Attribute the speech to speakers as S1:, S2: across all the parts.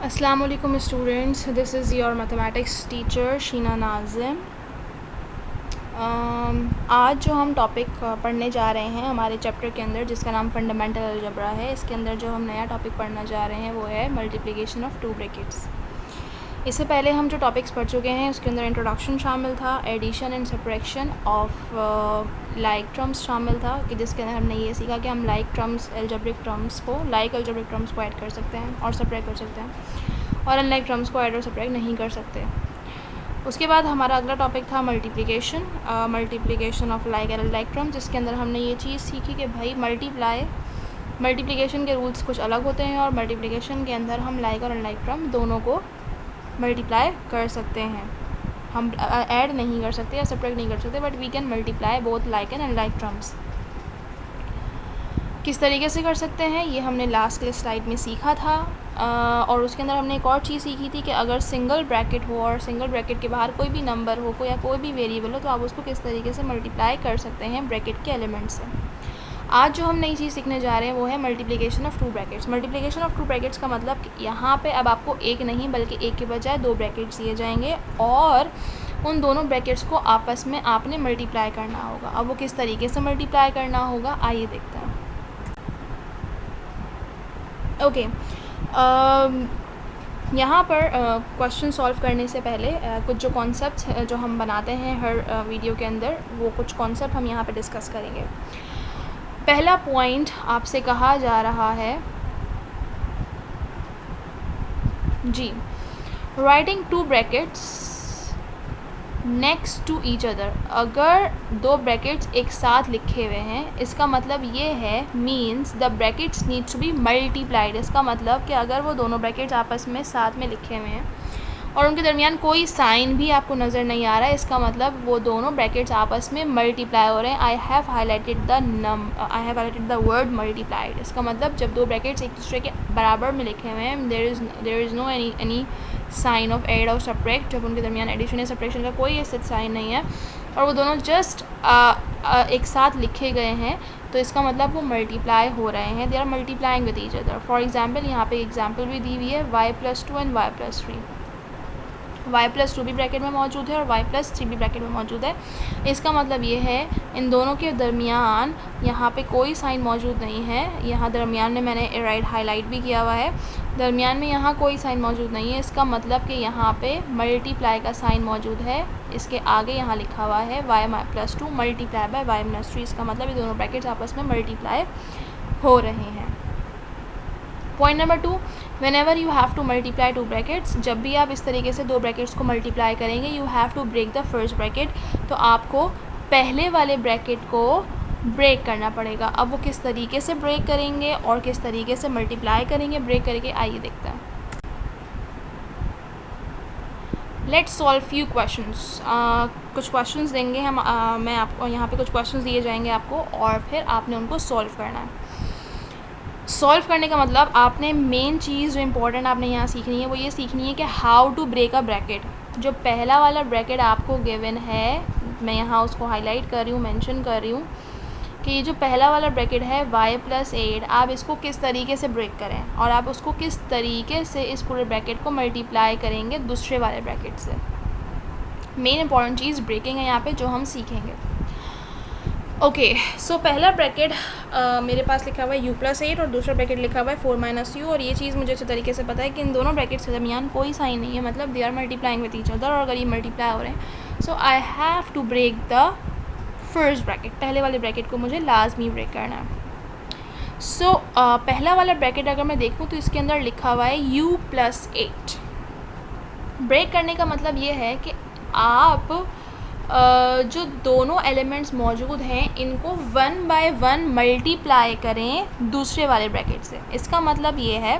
S1: अस्सलाम वालेकुम students, this is your mathematics teacher Sheena Nazim. आज जो हम टॉपिक पढ़ने जा रहे हैं हमारे चैप्टर के अंदर, जिसका नाम फंडामेंटल अलजेब्रा है, इसके अंदर जो हम नया टॉपिक पढ़ना जा रहे हैं वो है मल्टीप्लिकेशन ऑफ टू ब्रैकेट्स। इससे पहले हम जो टॉपिक्स पढ़ चुके हैं उसके अंदर इंट्रोडक्शन शामिल था, addition and subtraction of like terms शामिल था, कि जिसके अंदर हमने ये सीखा कि हम लाइक टर्म्स अलजेब्रिक टर्म्स को ऐड कर सकते हैं और सब्ट्रैक्ट कर सकते हैं, और अनलाइक टर्म्स को ऐड और सब्ट्रैक्ट नहीं कर सकते। उसके बाद हमारा अगला टॉपिक था multiplication of like and unlike term, जिसके अंदर हमने ये चीज़ सीखी कि भाई मल्टीप्लिकेशन के रूल्स कुछ अलग होते हैं, और मल्टीप्लिकेशन के अंदर हम लाइक और अनलाइक टर्म दोनों को मल्टीप्लाई कर सकते हैं। हम ऐड नहीं कर सकते या सब्ट्रैक्ट नहीं कर सकते, but we can multiply both like and unlike terms. किस तरीके से कर सकते हैं ये हमने लास्ट के स्लाइड में सीखा था। और उसके अंदर हमने एक और चीज़ सीखी थी कि अगर सिंगल ब्रैकेट हो और सिंगल ब्रैकेट के बाहर कोई भी नंबर हो या कोई भी वेरिएबल हो, तो आप उसको किस तरीके से मल्टीप्लाई कर सकते हैं ब्रैकेट के एलिमेंट से। आज जो हम नई चीज़ सीखने जा रहे हैं वो है multiplication of to brackets. Multiplication of to brackets का मतलब कि यहाँ पे अब आपको एक नहीं बल्कि एक के बजाय दो ब्रैकेट्स दिए जाएंगे, और उन दोनों ब्रैकेट्स को आपस में आपने मल्टीप्लाई करना होगा। अब वो किस तरीके से मल्टीप्लाई करना होगा आइए देखते हैं। ओके, यहाँ पर क्वेश्चन सॉल्व करने से पहले कुछ जो कॉन्सेप्ट्स जो हम बनाते हैं हर वीडियो के अंदर, वो कुछ कॉन्सेप्ट हम यहाँ पे डिस्कस करेंगे। पहला पॉइंट आपसे कहा जा रहा है जी, writing two brackets next to each other. अगर दो ब्रैकेट्स एक साथ लिखे हुए हैं, इसका मतलब ये है means the brackets needs to be multiplied. इसका मतलब कि अगर वो दोनों ब्रैकेट्स आपस में साथ में लिखे हुए हैं और उनके दरमियान कोई साइन भी आपको नज़र नहीं आ रहा है, इसका मतलब वो दोनों ब्रैकेट्स आपस में मल्टीप्लाई हो रहे हैं। I have highlighted the word multiplied. इसका मतलब जब दो ब्रैकेट्स एक दूसरे के बराबर में लिखे हुए हैं, there is no any sign of add और सब्ट्रैक्ट, जब उनके दरमियान एडिशन या सब्ट्रैक्शन का कोई ऐसा साइन नहीं है और वो दोनों जस्ट एक साथ लिखे गए हैं, तो इसका मतलब वो मल्टीप्लाई हो रहे हैं, they are multiplying with each other. For example यहाँ पे एग्जाम्पल भी दी हुई है, y+2 एंड y+3। y+2 भी ब्रैकेट में मौजूद है और y+3 भी ब्रैकेट में मौजूद है। इसका मतलब ये है इन दोनों के दरमियान यहाँ पे कोई साइन मौजूद नहीं है। यहाँ दरमियान में मैंने हाईलाइट भी किया हुआ है, दरमियान में यहाँ कोई साइन मौजूद नहीं है। इसका मतलब कि यहाँ पे मल्टीप्लाई का साइन मौजूद है। इसके आगे यहाँ लिखा हुआ है y+2 मल्टीप्लाई बाय y-3। इसका मतलब ये दोनों ब्रैकेट्स आपस में मल्टीप्लाई हो रहे हैं। Point number 2, when ever you have to multiply two brackets, जब भी आप इस तरीके से दो ब्रैकेट्स को मल्टीप्लाई करेंगे, you have to break the first bracket. तो आपको पहले वाले ब्रैकेट को ब्रेक करना पड़ेगा। अब वो किस तरीके से ब्रेक करेंगे और किस तरीके से मल्टीप्लाई करेंगे ब्रेक करके, आइए देखते हैं। Let's solve few questions. कुछ क्वेश्चंस देंगे हम, मैं आपको यहाँ पे कुछ क्वेश्चंस दिए जाएंगे आपको, और फिर आपने उनको सॉल्व करना है। सॉल्व करने का मतलब आपने मेन चीज़ जो इम्पोर्टेंट आपने यहाँ सीखनी है वो ये सीखनी है कि how to break a bracket. जो पहला वाला ब्रैकेट आपको गिवन है, मैं यहाँ उसको हाईलाइट कर रही हूँ, मेंशन कर रही हूँ कि ये जो पहला वाला ब्रैकेट है y+8, आप इसको किस तरीके से ब्रेक करें और आप उसको किस तरीके से इस पूरे ब्रैकेट को मल्टीप्लाई करेंगे दूसरे वाले ब्रैकेट से। मेन इंपॉर्टेंट चीज़ ब्रेकिंग है यहाँ पे जो हम सीखेंगे। ओके, सो पहला ब्रैकेट मेरे पास लिखा हुआ है u+8 और दूसरा ब्रैकेट लिखा हुआ है 4 - u, और ये चीज़ मुझे अच्छे तरीके से पता है कि इन दोनों ब्रैकेट्स के दरमियान कोई साइन नहीं है, मतलब they are multiplying with each other, और अगर ये मल्टीप्लाई हो रहे हैं so I have to break the first bracket. पहले वाले ब्रैकेट को मुझे लाजमी ब्रेक करना है। सो पहला वाला ब्रैकेट अगर मैं देखूँ तो इसके अंदर लिखा हुआ है u+8। ब्रेक करने का मतलब ये है कि आप जो दोनों एलिमेंट्स मौजूद हैं इनको 1 बाय 1 मल्टीप्लाई करें दूसरे वाले ब्रैकेट से। इसका मतलब ये है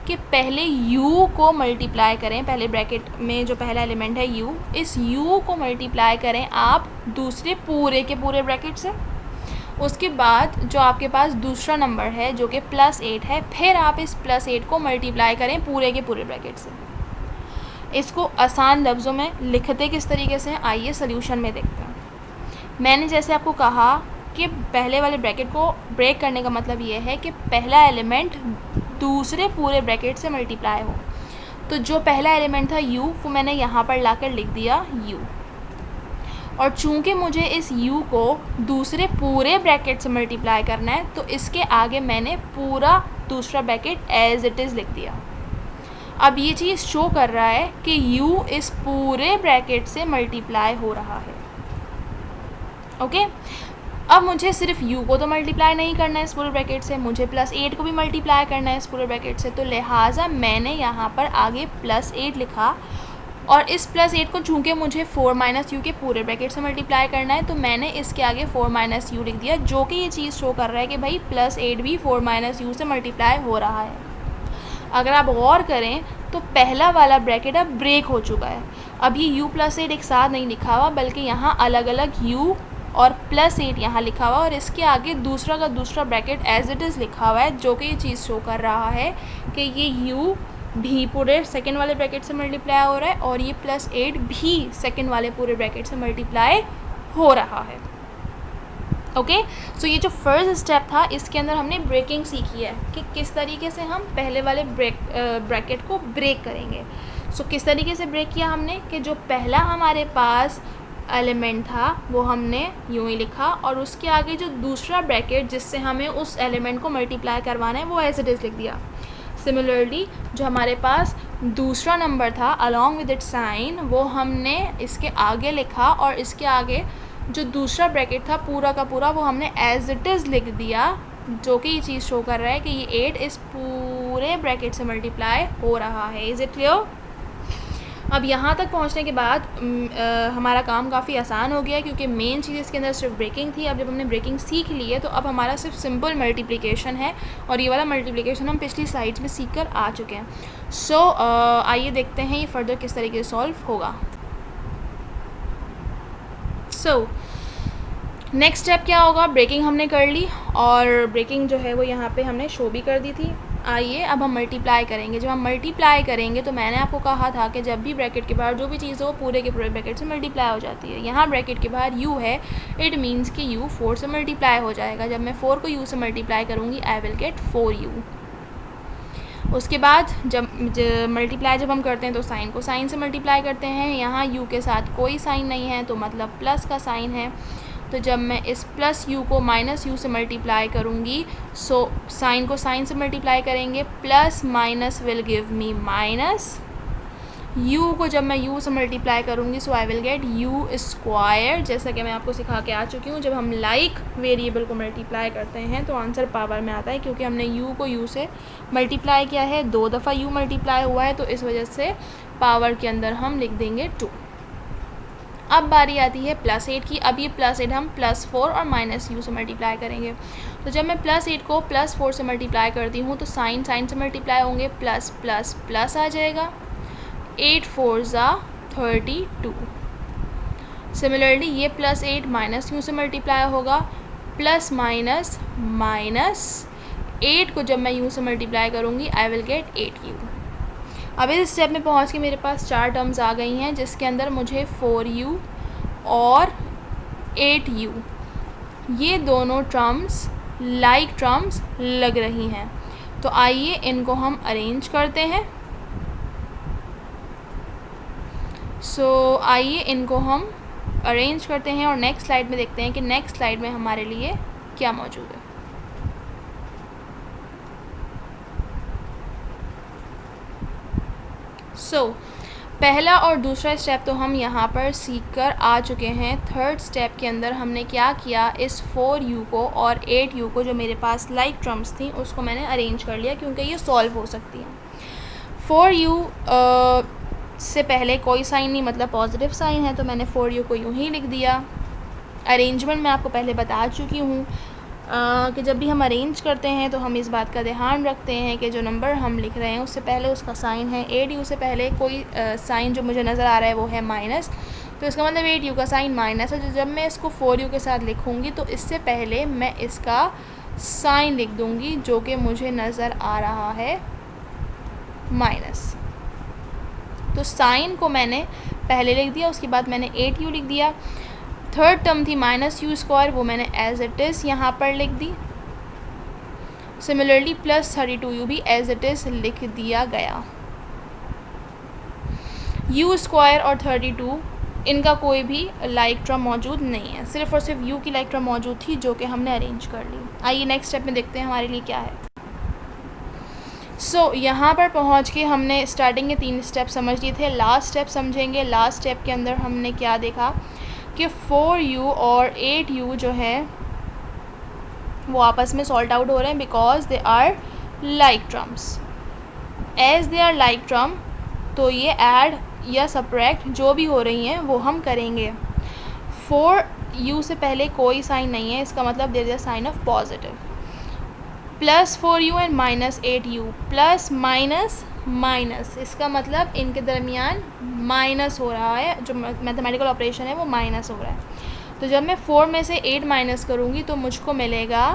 S1: कि पहले u को मल्टीप्लाई करें, पहले ब्रैकेट में जो पहला एलिमेंट है u, इस u को मल्टीप्लाई करें आप दूसरे पूरे के पूरे ब्रैकेट से। उसके बाद जो आपके पास दूसरा नंबर है जो कि +8 है, फिर आप इस +8 को मल्टीप्लाई करें पूरे के पूरे ब्रैकेट से। इसको आसान लफ्ज़ों में लिखते किस तरीके से, आइए सल्यूशन में देखते हैं। मैंने जैसे आपको कहा कि पहले वाले ब्रैकेट को ब्रेक करने का मतलब ये है कि पहला एलिमेंट दूसरे पूरे ब्रैकेट से मल्टीप्लाई हो। तो जो पहला एलिमेंट था u वो मैंने यहाँ पर लाकर लिख दिया u, और चूंकि मुझे इस u को दूसरे पूरे ब्रैकेट से मल्टीप्लाई करना है तो इसके आगे मैंने पूरा दूसरा ब्रैकेट एज इट इज़ लिख दिया। अब ये चीज़ शो कर रहा है कि u इस पूरे ब्रैकेट से मल्टीप्लाई हो रहा है। ओके, अब मुझे सिर्फ u को तो मल्टीप्लाई नहीं करना है इस पूरे ब्रैकेट से, मुझे +8 को भी मल्टीप्लाई करना है इस पूरे ब्रैकेट से, तो लिहाजा मैंने यहाँ पर आगे +8 लिखा, और इस +8 को चूँकि मुझे 4 - u के पूरे ब्रैकेट से मल्टीप्लाई करना है तो मैंने इसके आगे 4 - u लिख दिया, जो कि ये चीज़ शो कर रहा है कि भाई +8 भी 4 - u से मल्टीप्लाई हो रहा है। अगर आप गौर करें तो पहला वाला ब्रैकेट अब ब्रेक हो चुका है। अब ये u +8 एक साथ नहीं लिखा हुआ, बल्कि यहाँ अलग अलग u और +8 यहाँ लिखा हुआ, और इसके आगे दूसरा का दूसरा ब्रैकेट एज इट इज़ लिखा हुआ है, जो कि ये चीज़ शो कर रहा है कि ये u भी पूरे सेकंड वाले ब्रैकेट से मल्टीप्लाई हो रहा है और ये +8 भी सेकंड वाले पूरे ब्रैकेट से मल्टीप्लाई हो रहा है। ओके, सो ये जो फर्स्ट स्टेप था इसके अंदर हमने ब्रेकिंग सीखी है कि किस तरीके से हम पहले वाले ब्रैकेट को ब्रेक करेंगे। सो किस तरीके से ब्रेक किया हमने कि जो पहला हमारे पास एलिमेंट था वो हमने यूँ ही लिखा, और उसके आगे जो दूसरा ब्रैकेट जिससे हमें उस एलिमेंट को मल्टीप्लाई करवाना है वो एज इट इज़ लिख दिया। सिमिलरली जो हमारे पास दूसरा नंबर था अलॉन्ग विद इट्स साइन वो हमने इसके आगे लिखा, और इसके आगे जो दूसरा ब्रैकेट था पूरा का पूरा वो हमने एज इट इज़ लिख दिया, जो कि ये चीज़ शो कर रहा है कि ये 8 इस पूरे ब्रैकेट से मल्टीप्लाई हो रहा है। Is it clear? अब यहाँ तक पहुँचने के बाद हमारा काम काफ़ी आसान हो गया, क्योंकि मेन चीज़ इसके अंदर सिर्फ ब्रेकिंग थी। अब जब हमने ब्रेकिंग सीख ली है तो अब हमारा सिर्फ सिंपल मल्टीप्लिकेशन है, और ये वाला मल्टीप्लिकेशन हम पिछली स्लाइड्स में सीख कर आ चुके हैं। सो आइए देखते हैं ये फर्दर किस तरीके से सॉल्व होगा। सो नेक्स्ट स्टेप क्या होगा, ब्रेकिंग हमने कर ली, और ब्रेकिंग जो है वो यहाँ पे हमने शो भी कर दी थी। आइए अब हम मल्टीप्लाई करेंगे। जब हम मल्टीप्लाई करेंगे तो मैंने आपको कहा था कि जब भी ब्रैकेट के बाहर जो भी चीज़ हो वो पूरे के पूरे ब्रैकेट से मल्टीप्लाई हो जाती है। यहाँ ब्रैकेट के बाहर u है, इट मीन्स कि u 4 से मल्टीप्लाई हो जाएगा। जब मैं 4 को u से मल्टीप्लाई करूँगी आई विल गेट 4u। उसके बाद जब मल्टीप्लाई जब हम करते हैं तो साइन को साइन से मल्टीप्लाई करते हैं। यहाँ u के साथ कोई साइन नहीं है तो मतलब प्लस का साइन है, तो जब मैं इस +u को -u से मल्टीप्लाई करूँगी, सो साइन को साइन से मल्टीप्लाई करेंगे, plus minus will give me minus, u को जब मैं u से मल्टीप्लाई करूँगी सो आई विल गेट u²। जैसा कि मैं आपको सिखा के आ चुकी हूँ, जब हम लाइक वेरिएबल को मल्टीप्लाई करते हैं तो आंसर पावर में आता है, क्योंकि हमने u को u से मल्टीप्लाई किया है, 2 दफ़ा u मल्टीप्लाई हुआ है, तो इस वजह से पावर के अंदर हम लिख देंगे 2। अब बारी आती है +8 की। अब ये +8 हम +4 और -u से मल्टीप्लाई करेंगे। तो जब मैं +8 को +4 से मल्टीप्लाई करती हूँ तो साइन साइन से मल्टीप्लाई होंगे, प्लस प्लस प्लस आ जाएगा, 8 4 = 32। सिमिलरली ये +8 -u से मल्टीप्लाई होगा, प्लस माइनस माइनस 8 को जब मैं u से मल्टीप्लाई करूँगी आई विल गेट 8u। अब इस स्टेप में पहुंच के मेरे पास 4 टर्म्स आ गई हैं, जिसके अंदर मुझे 4u और 8u ये दोनों टर्म्स लाइक टर्म्स लग रही हैं। तो आइए इनको हम अरेंज करते हैं। आइए इनको हम अरेंज करते हैं और नेक्स्ट स्लाइड में देखते हैं कि नेक्स्ट स्लाइड में हमारे लिए क्या मौजूद है। पहला और दूसरा स्टेप तो हम यहाँ पर सीख कर आ चुके हैं। थर्ड स्टेप के अंदर हमने क्या किया, इस 4u को और 8u को जो मेरे पास लाइक टर्म्स थी उसको मैंने अरेंज कर लिया, क्योंकि ये सॉल्व हो सकती हैं। 4u से पहले कोई साइन नहीं, मतलब पॉजिटिव साइन है, तो मैंने 4u को यूँ ही लिख दिया। अरेंजमेंट मैं आपको पहले बता चुकी हूँ कि जब भी हम अरेंज करते हैं तो हम इस बात का ध्यान रखते हैं कि जो नंबर हम लिख रहे हैं उससे पहले उसका साइन है। 8u से पहले कोई साइन जो मुझे नज़र आ रहा है वो है माइनस, तो इसका मतलब 8u का साइन माइनस है। तो जब मैं इसको 4u के साथ लिखूँगी तो इससे पहले मैं इसका साइन लिख दूँगी, जो कि मुझे नज़र आ रहा है माइनस। तो साइन को मैंने पहले लिख दिया, उसके बाद मैंने 8u लिख दिया। थर्ड टर्म थी -u², वो मैंने एज इट इज़ यहाँ पर लिख दी। सिमिलरली +32u भी एज इट इज़ लिख दिया गया। u स्क्वायर और 32 इनका कोई भी लाइक टर्म मौजूद नहीं है, सिर्फ और सिर्फ u की लाइक टर्म मौजूद थी जो कि हमने अरेंज कर ली। आइए नेक्स्ट स्टेप में देखते हैं हमारे लिए क्या है। यहाँ पर पहुंच के हमने स्टार्टिंग के 3 स्टेप समझ लिए थे, लास्ट स्टेप समझेंगे। लास्ट स्टेप के अंदर हमने क्या देखा कि 4u और 8u जो है वो आपस में सॉल्ट आउट हो रहे हैं because they are like terms. As they are like term तो ये ऐड या सब्ट्रैक्ट जो भी हो रही हैं वो हम करेंगे। 4u से पहले कोई साइन नहीं है, इसका मतलब there is a sign of positive. Plus 4u and minus 8u, plus minus minus, इसका मतलब इनके दरमियान माइनस हो रहा है, जो मैथमेटिकल ऑपरेशन है वो माइनस हो रहा है। तो जब मैं 4 में से 8 माइनस करूँगी तो मुझको मिलेगा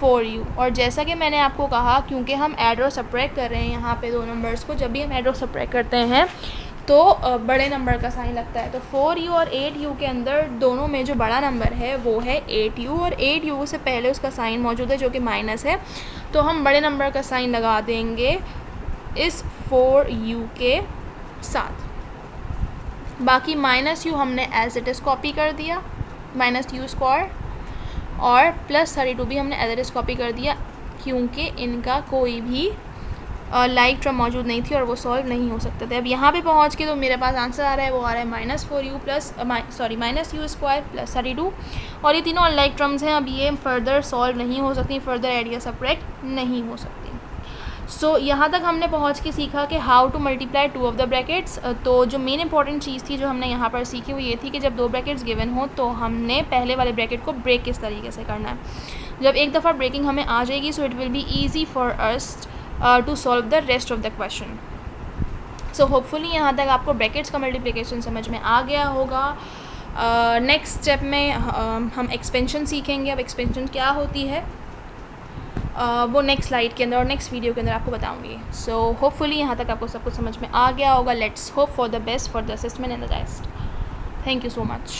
S1: 4u। और जैसा कि मैंने आपको कहा, क्योंकि हम ऐड और सब्ट्रैक्ट कर रहे हैं यहाँ पे दो नंबर्स को, जब भी हम ऐड और सब्ट्रैक्ट करते हैं तो बड़े नंबर का साइन लगता है। तो 4u और 8u के अंदर दोनों में जो बड़ा नंबर है वो है 8u, और 8u से पहले उसका साइन मौजूद है जो कि माइनस है, तो हम बड़े नंबर का साइन लगा देंगे इस 4u के साथ। बाकी माइनस u हमने एज इट इज़ कॉपी कर दिया, माइनस u स्क्वायर, और प्लस 32 भी हमने एज इट इज़ कॉपी कर दिया क्योंकि इनका कोई भी लाइक टर्म मौजूद नहीं थी और वो सॉल्व नहीं हो सकते थे। अब यहाँ पे पहुँच के तो मेरे पास आंसर आ रहा है, वो आ रहा है minus 4u plus minus u square plus 32, और ये तीनों अनलाइक टर्म्स हैं। अब ये फर्दर सॉल्व नहीं हो सकती, फर्दर ऐड या सब्ट्रैक्ट नहीं हो सकती। यहाँ तक हमने पहुँच के सीखा कि how to multiply 2 of the brackets. तो जो मेन इंपॉर्टेंट चीज़ थी जो हमने यहाँ पर सीखी वो ये थी कि जब 2 ब्रैकेट्स गिवन हो तो हमने पहले वाले ब्रैकेट को ब्रेक किस तरीके से करना है। जब एक दफ़ा ब्रेकिंग हमें आ जाएगी so it will be easy for us to solve the rest of the question. So hopefully यहाँ तक आपको ब्रैकेट्स का मल्टीप्लिकेशन समझ में आ गया होगा। नेक्स्ट स्टेप में हम एक्सपेंशन सीखेंगे। अब एक्सपेंशन क्या होती है वो नेक्स्ट स्लाइड के अंदर और नेक्स्ट वीडियो के अंदर आपको बताऊंगी। सो होपफुली यहाँ तक आपको सब कुछ समझ में आ गया होगा। Let's hope for the best for the assessment and the test. Thank you so much.